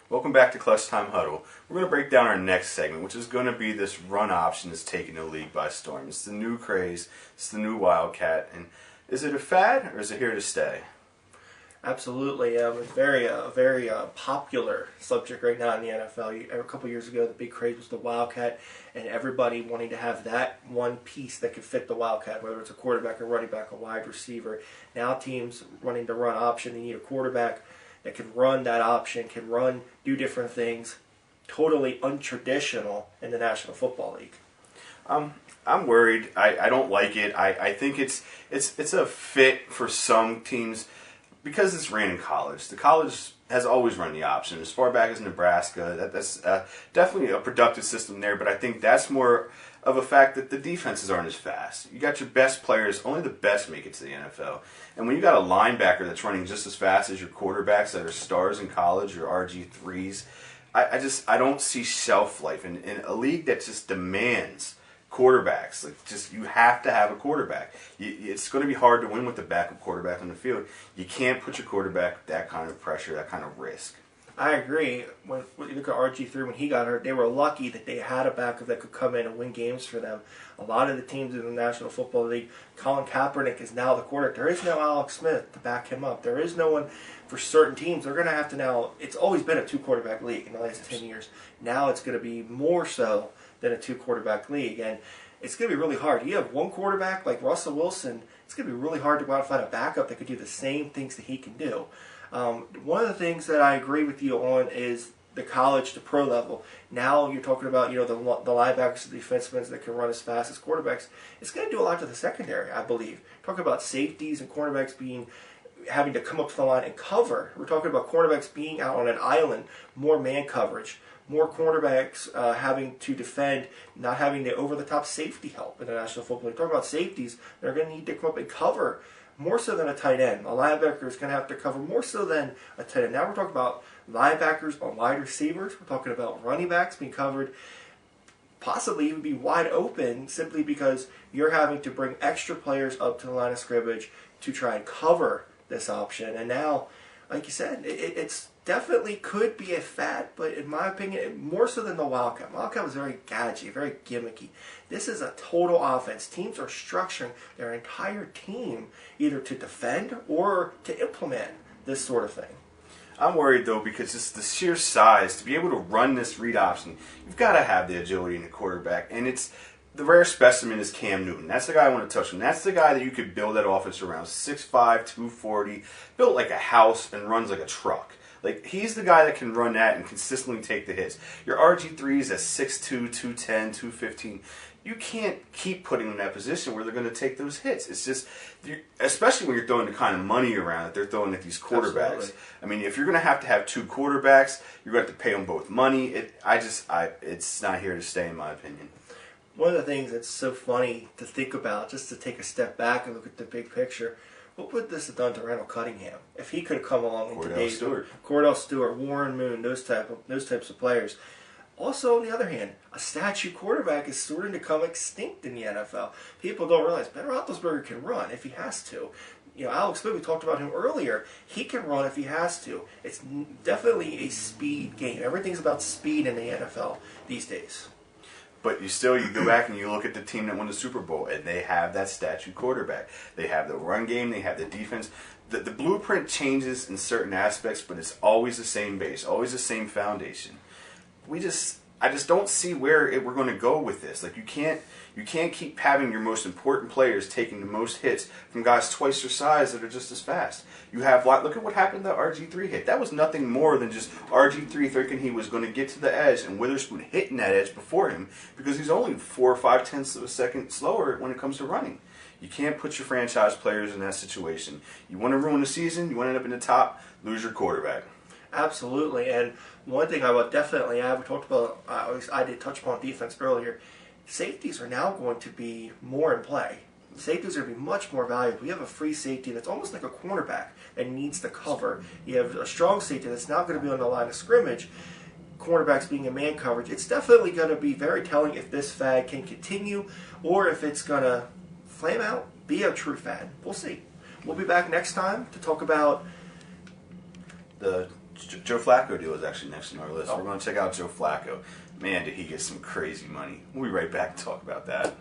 Welcome back to Clutch Time Huddle. We're going to break down our next segment, which is going to be this run option that's taking the league by storm. It's the new craze. It's the new Wildcat. And is it a fad or is it here to stay? Absolutely. It's very popular subject right now in the NFL. A couple years ago, the big craze was the Wildcat, and everybody wanting to have that one piece that could fit the Wildcat, whether it's a quarterback, a running back, a wide receiver. Now teams running the run option, they need a quarterback that can run that option, do different things, totally untraditional in the National Football League. I'm worried. I don't like it. I think it's a fit for some teams because it's ran in college. The college has always run the option. As far back as Nebraska, that's definitely a productive system there, but I think that's more of a fact that the defenses aren't as fast. You got your best players, only the best make it to the NFL. And when you got a linebacker that's running just as fast as your quarterbacks that are stars in college, your RG3s, I don't see shelf life in a league that just demands quarterbacks. You have to have a quarterback. It's going to be hard to win with the backup quarterback on the field. You can't put your quarterback with that kind of pressure, that kind of risk. I agree. When you look at RG3, when he got hurt, they were lucky that they had a backup that could come in and win games for them. A lot of the teams in the National Football League, Colin Kaepernick is now the quarterback. There is no Alex Smith to back him up. There is no one for certain teams. They're going to have to now. It's always been a two-quarterback league in the last 10 years. Now it's going to be more so than a two-quarterback league. And it's going to be really hard. You have one quarterback like Russell Wilson, it's going to be really hard to go out and find a backup that could do the same things that he can do. One of the things that I agree with you on is the college to pro level. Now you're talking about the linebackers, the defensemen that can run as fast as quarterbacks. It's going to do a lot to the secondary, I believe. Talking about safeties and cornerbacks having to come up to the line and cover. We're talking about cornerbacks being out on an island, more man coverage, more cornerbacks having to defend, not having the over-the-top safety help in the National Football League. Talking about safeties, they're going to need to come up and cover more so than a tight end. A linebacker is going to have to cover more so than a tight end. Now we're talking about linebackers on wide receivers. We're talking about running backs being covered, possibly even be wide open simply because you're having to bring extra players up to the line of scrimmage to try and cover this option. And now, like you said, it's definitely could be a fad, but in my opinion, more so than the Wildcat. Wildcat was very gadgety, very gimmicky. This is a total offense. Teams are structuring their entire team either to defend or to implement this sort of thing. I'm worried, though, because it's the sheer size. To be able to run this read option, you've got to have the agility in the quarterback. And the rare specimen is Cam Newton. That's the guy I want to touch on. That's the guy that you could build that offense around. 6'5", 240, built like a house and runs like a truck. He's the guy that can run that and consistently take the hits. Your RG3s at 6'2", 210, 215. You can't keep putting them in that position where they're going to take those hits. It's just, especially when you're throwing the kind of money around that they're throwing at these quarterbacks. Absolutely. I mean, if you're going to have two quarterbacks, you're going to have to pay them both money. It's not here to stay, in my opinion. One of the things that's so funny to think about, just to take a step back and look at the big picture, what would this have done to Randall Cunningham if he could have come along in today's Cordell Stewart, Warren Moon, those types of players? Also, on the other hand, a statue quarterback is starting to become extinct in the NFL. People don't realize Ben Roethlisberger can run if he has to. Alex Smith, we talked about him earlier. He can run if he has to. It's definitely a speed game. Everything's about speed in the NFL these days. But you go back and you look at the team that won the Super Bowl, and they have that statue quarterback. They have the run game. They have the defense. The blueprint changes in certain aspects, but it's always the same base, always the same foundation. I just don't see where we're going to go with this. You can't keep having your most important players taking the most hits from guys twice their size that are just as fast. Look at what happened to the RG3 hit. That was nothing more than just RG3 thinking he was going to get to the edge and Witherspoon hitting that edge before him because he's only 4 or 5 tenths of a second slower when it comes to running. You can't put your franchise players in that situation. You want to ruin the season, you want to end up in the top, lose your quarterback. Absolutely, and one thing I would definitely add, we talked about, I did touch upon defense earlier, safeties are now going to be more in play. Safeties are going to be much more valuable. You have a free safety that's almost like a cornerback that needs to cover. You have a strong safety that's not going to be on the line of scrimmage. Cornerbacks being in man coverage. It's definitely going to be very telling if this fad can continue or if it's going to flame out, be a true fad. We'll see. We'll be back next time to talk about the Joe Flacco deal is actually next on our list. We're going to check out Joe Flacco. Man, did he get some crazy money. We'll be right back and talk about that.